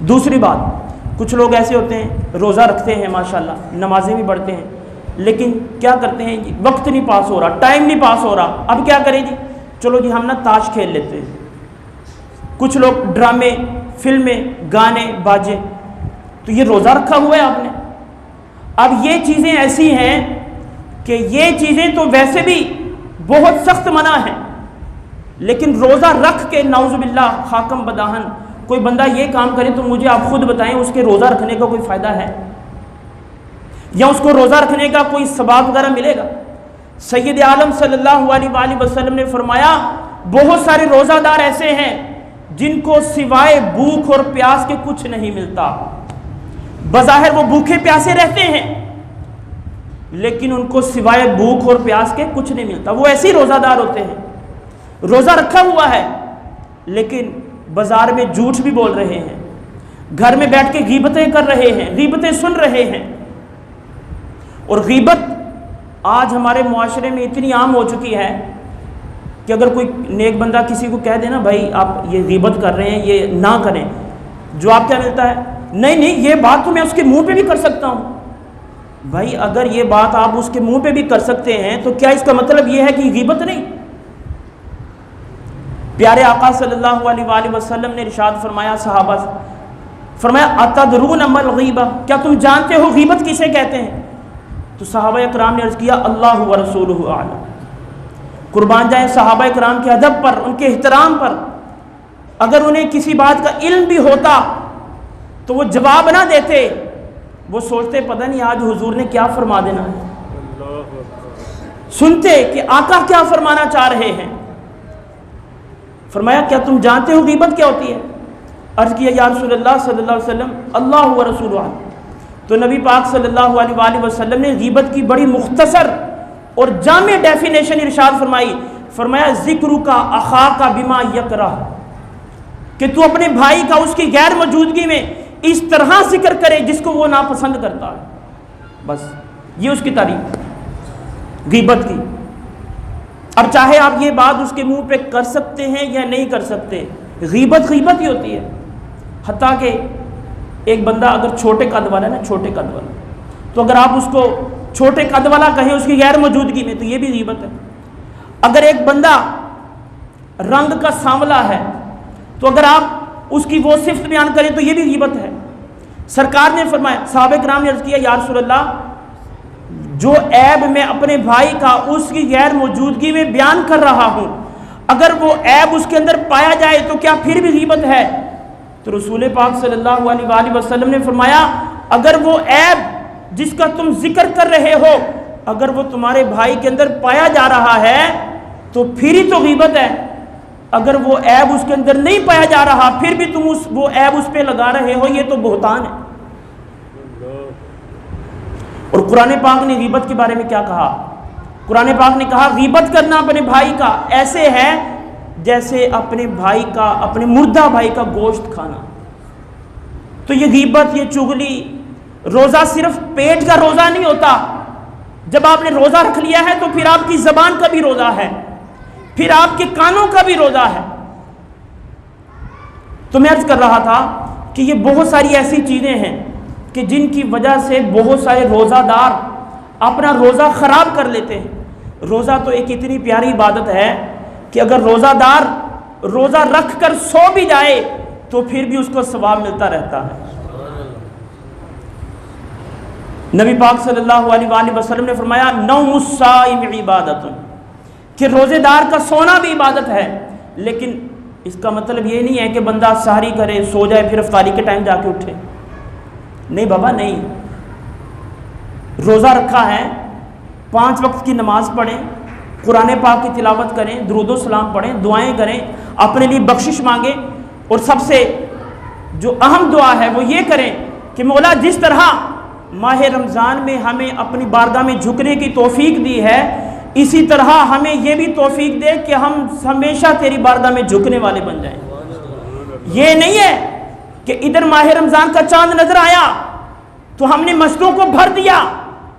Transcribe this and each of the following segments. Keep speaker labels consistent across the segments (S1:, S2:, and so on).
S1: دوسری بات، کچھ لوگ ایسے ہوتے ہیں روزہ رکھتے ہیں ماشاءاللہ، نمازیں بھی پڑھتے ہیں، لیکن کیا کرتے ہیں، وقت نہیں پاس ہو رہا، ٹائم نہیں پاس ہو رہا، اب کیا کریں جی، چلو جی ہم نا تاش کھیل لیتے ہیں۔ کچھ لوگ ڈرامے، فلمیں، گانے، باجے، تو یہ روزہ رکھا ہوا ہے آپ نے۔ اب یہ چیزیں ایسی ہیں کہ یہ چیزیں تو ویسے بھی بہت سخت منع ہیں، لیکن روزہ رکھ کے نعوذ باللہ خاکم بداہن کوئی بندہ یہ کام کرے تو مجھے آپ خود بتائیں اس کے روزہ رکھنے کا کوئی فائدہ ہے، یا اس کو روزہ رکھنے کا کوئی ثواب وغیرہ ملے گا؟ سید عالم صلی اللہ علیہ وآلہ وسلم نے فرمایا بہت سارے روزہ دار ایسے ہیں جن کو سوائے بھوک اور پیاس کے کچھ نہیں ملتا، بظاہر وہ بھوکے پیاسے رہتے ہیں لیکن ان کو سوائے بھوک اور پیاس کے کچھ نہیں ملتا، وہ ایسے ہی روزہ دار ہوتے ہیں، روزہ رکھا ہوا ہے لیکن بازار میں جھوٹ بھی بول رہے ہیں، گھر میں بیٹھ کے غیبتیں کر رہے ہیں، غیبتیں سن رہے ہیں۔ اور غیبت آج ہمارے معاشرے میں اتنی عام ہو چکی ہے کہ اگر کوئی نیک بندہ کسی کو کہہ دے نا بھائی آپ یہ غیبت کر رہے ہیں یہ نہ کریں، جواب کیا ملتا ہے؟ نہیں یہ بات تو میں اس کے منہ پہ بھی کر سکتا ہوں۔ بھائی اگر یہ بات آپ اس کے منہ پہ بھی کر سکتے ہیں تو کیا اس کا مطلب یہ ہے کہ غیبت نہیں؟ پیارے آقا صلی اللہ علیہ وآلہ وسلم نے ارشاد فرمایا صحابہ سے، فرمایا اتدرون ما الغیبہ، کیا تم جانتے ہو غیبت کسے کہتے ہیں؟ تو صحابہ اکرام نے عرض کیا اللہ ورسولہ اعلم۔ قربان جائیں صحابہ اکرام کے ادب پر، ان کے احترام پر، اگر انہیں کسی بات کا علم بھی ہوتا تو وہ جواب نہ دیتے، وہ سوچتے پتہ نہیں آج حضور نے کیا فرما دینا ہے، سنتے کہ آقا کیا فرمانا چاہ رہے ہیں۔ فرمایا کیا تم جانتے ہو غیبت کیا ہوتی ہے؟ عرض کیا یا رسول اللہ صلی اللہ علیہ وسلم اللہ ورسولہ اعلم۔ تو نبی پاک صلی اللہ علیہ وآلہ وسلم نے غیبت کی بڑی مختصر اور جامع ڈیفینیشن ارشاد فرمائی، فرمایا ذکرک اخاک بما یکرہ، کہ تو اپنے بھائی کا اس کی غیر موجودگی میں اس طرح ذکر کرے جس کو وہ ناپسند کرتا ہے، بس یہ اس کی تعریف غیبت کی۔ اب چاہے آپ یہ بات اس کے منہ پہ کر سکتے ہیں یا نہیں کر سکتے، غیبت غیبت ہی ہوتی ہے۔ حتیٰ کہ ایک بندہ اگر چھوٹے قد والا ہے نا، چھوٹے قد والا، تو اگر آپ اس کو چھوٹے قد والا کہیں اس کی غیر موجودگی میں تو یہ بھی غیبت ہے۔ اگر ایک بندہ رنگ کا سانولا ہے تو اگر آپ اس کی وہ صفت بیان کریں تو یہ بھی غیبت ہے۔ سرکار نے فرمایا، صحابہ کرام نے عرض کیا یا رسول اللہ جو عیب میں اپنے بھائی کا اس کی غیر موجودگی میں بیان کر رہا ہوں، اگر وہ عیب اس کے اندر پایا جائے تو کیا پھر بھی غیبت ہے؟ تو رسول پاک صلی اللہ علیہ وآلہ وسلم نے فرمایا اگر وہ عیب جس کا تم ذکر کر رہے ہو اگر وہ تمہارے بھائی کے اندر پایا جا رہا ہے تو پھر ہی تو غیبت ہے، اگر وہ عیب اس کے اندر نہیں پایا جا رہا پھر بھی تم وہ عیب اس پہ لگا رہے ہو، یہ تو بہتان ہے۔ اور قرآن پاک نے غیبت کے بارے میں کیا کہا؟ قرآن پاک نے کہا غیبت کرنا اپنے بھائی کا ایسے ہے جیسے اپنے بھائی کا، اپنے مردہ بھائی کا گوشت کھانا۔ تو یہ غیبت، یہ چغلی، روزہ صرف پیٹ کا روزہ نہیں ہوتا، جب آپ نے روزہ رکھ لیا ہے تو پھر آپ کی زبان کا بھی روزہ ہے، پھر آپ کے کانوں کا بھی روزہ ہے۔ تو میں عرض کر رہا تھا کہ یہ بہت ساری ایسی چیزیں ہیں کہ جن کی وجہ سے بہت سارے روزہ دار اپنا روزہ خراب کر لیتے ہیں۔ روزہ تو ایک اتنی پیاری عبادت ہے کہ اگر روزہ دار روزہ رکھ کر سو بھی جائے تو پھر بھی اس کو ثواب ملتا رہتا ہے۔ نبی پاک صلی اللہ علیہ وآلہ وسلم نے فرمایا نوم الصائم عبادت، کہ روزے دار کا سونا بھی عبادت ہے، لیکن اس کا مطلب یہ نہیں ہے کہ بندہ سحری کرے سو جائے پھر افطاری کے ٹائم جا کے اٹھے، نہیں بابا نہیں۔ روزہ رکھا ہے، 5 وقت کی نماز پڑھیں، قرآن پاک کی تلاوت کریں، درود و سلام پڑھیں، دعائیں کریں، اپنے لیے بخشش مانگیں، اور سب سے جو اہم دعا ہے وہ یہ کریں کہ مولا جس طرح ماہ رمضان میں ہمیں اپنی بارگاہ میں جھکنے کی توفیق دی ہے اسی طرح ہمیں یہ بھی توفیق دے کہ ہم ہمیشہ تیری بارگاہ میں جھکنے والے بن جائیں۔ یہ نہیں ہے کہ ادھر ماہ رمضان کا چاند نظر آیا تو ہم نے مسجدوں کو بھر دیا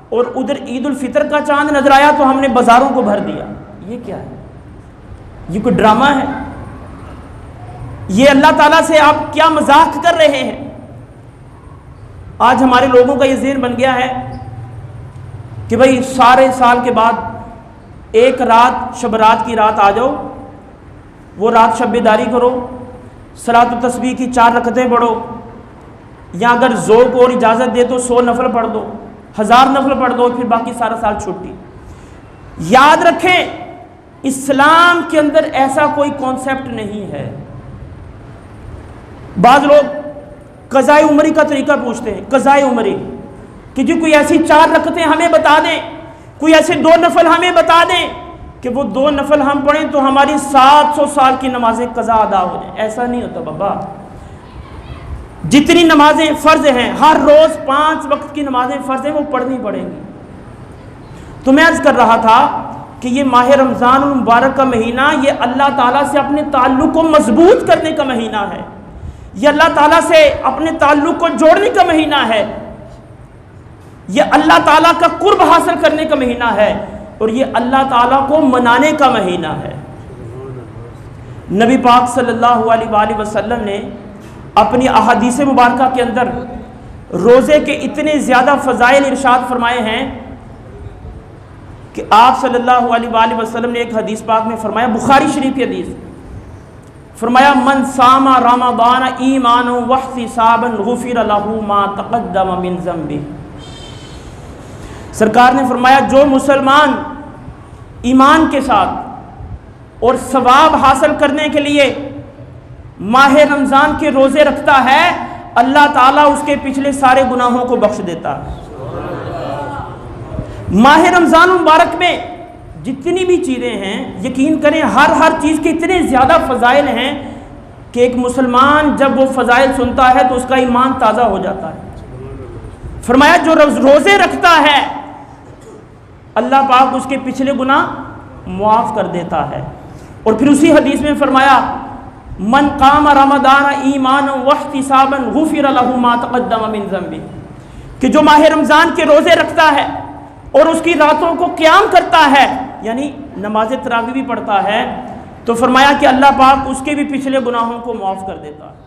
S1: اور ادھر عید الفطر کا چاند نظر آیا تو ہم نے بازاروں کو بھر دیا۔ یہ کیا ہے؟ یہ کوئی ڈرامہ ہے؟ یہ اللہ تعالیٰ سے آپ کیا مذاق کر رہے ہیں؟ آج ہمارے لوگوں کا یہ ذہن بن گیا ہے کہ بھئی سارے سال کے بعد ایک رات شب رات کی رات آ جاؤ، وہ رات شب بیداری کرو، صلاۃ و تسبیح کی 4 رکعتیں پڑھو، یا اگر ذوق اور اجازت دے تو 100 نفل پڑھ دو، 1000 نفل پڑھ دو، پھر باقی سارا سال چھٹی۔ یاد رکھیں اسلام کے اندر ایسا کوئی کانسیپٹ نہیں ہے۔ بعض لوگ قضاء عمری کا طریقہ پوچھتے ہیں، قضاء عمری کہ جی کوئی ایسی 4 رکعتیں ہمیں بتا دیں، کوئی ایسے 2 نفل ہمیں بتا دیں کہ وہ 2 نفل ہم پڑھیں تو ہماری 700 سال کی نمازیں قضا ادا ہو جائیں۔ ایسا نہیں ہوتا بابا، جتنی نمازیں فرض ہیں، ہر روز 5 وقت کی نمازیں فرض ہیں، وہ پڑھنی پڑیں گی۔ تو میں عرض کر رہا تھا کہ یہ ماہ رمضان المبارک کا مہینہ یہ اللہ تعالیٰ سے اپنے تعلق کو مضبوط کرنے کا مہینہ ہے، یہ اللہ تعالیٰ سے اپنے تعلق کو جوڑنے کا مہینہ ہے، یہ اللہ تعالیٰ کا قرب حاصل کرنے کا مہینہ ہے، اور یہ اللہ تعالیٰ کو منانے کا مہینہ ہے۔ نبی پاک صلی اللہ علیہ وآلہ وسلم نے اپنی احادیث مبارکہ کے اندر روزے کے اتنے زیادہ فضائل ارشاد فرمائے ہیں کہ آپ صلی اللہ علیہ وآلہ وسلم نے ایک حدیث پاک میں فرمایا، بخاری شریف کی حدیث، فرمایا من صام رمضان ایمانا واحتسابا غفر له ما تقدم من ذنبه۔ سرکار نے فرمایا جو مسلمان ایمان کے ساتھ اور ثواب حاصل کرنے کے لیے ماہ رمضان کے روزے رکھتا ہے، اللہ تعالیٰ اس کے پچھلے سارے گناہوں کو بخش دیتا ہے۔ ماہ رمضان مبارک میں جتنی بھی چیزیں ہیں، یقین کریں ہر چیز کے اتنے زیادہ فضائل ہیں کہ ایک مسلمان جب وہ فضائل سنتا ہے تو اس کا ایمان تازہ ہو جاتا ہے۔ فرمایا جو روزے رکھتا ہے اللہ پاک اس کے پچھلے گناہ معاف کر دیتا ہے۔ اور پھر اسی حدیث میں فرمایا من قام رمضان ایمانا واحتسابا غفر له ما تقدم من ذنبه، کہ جو ماہ رمضان کے روزے رکھتا ہے اور اس کی راتوں کو قیام کرتا ہے، یعنی نماز تراویح بھی پڑھتا ہے، تو فرمایا کہ اللہ پاک اس کے بھی پچھلے گناہوں کو معاف کر دیتا ہے۔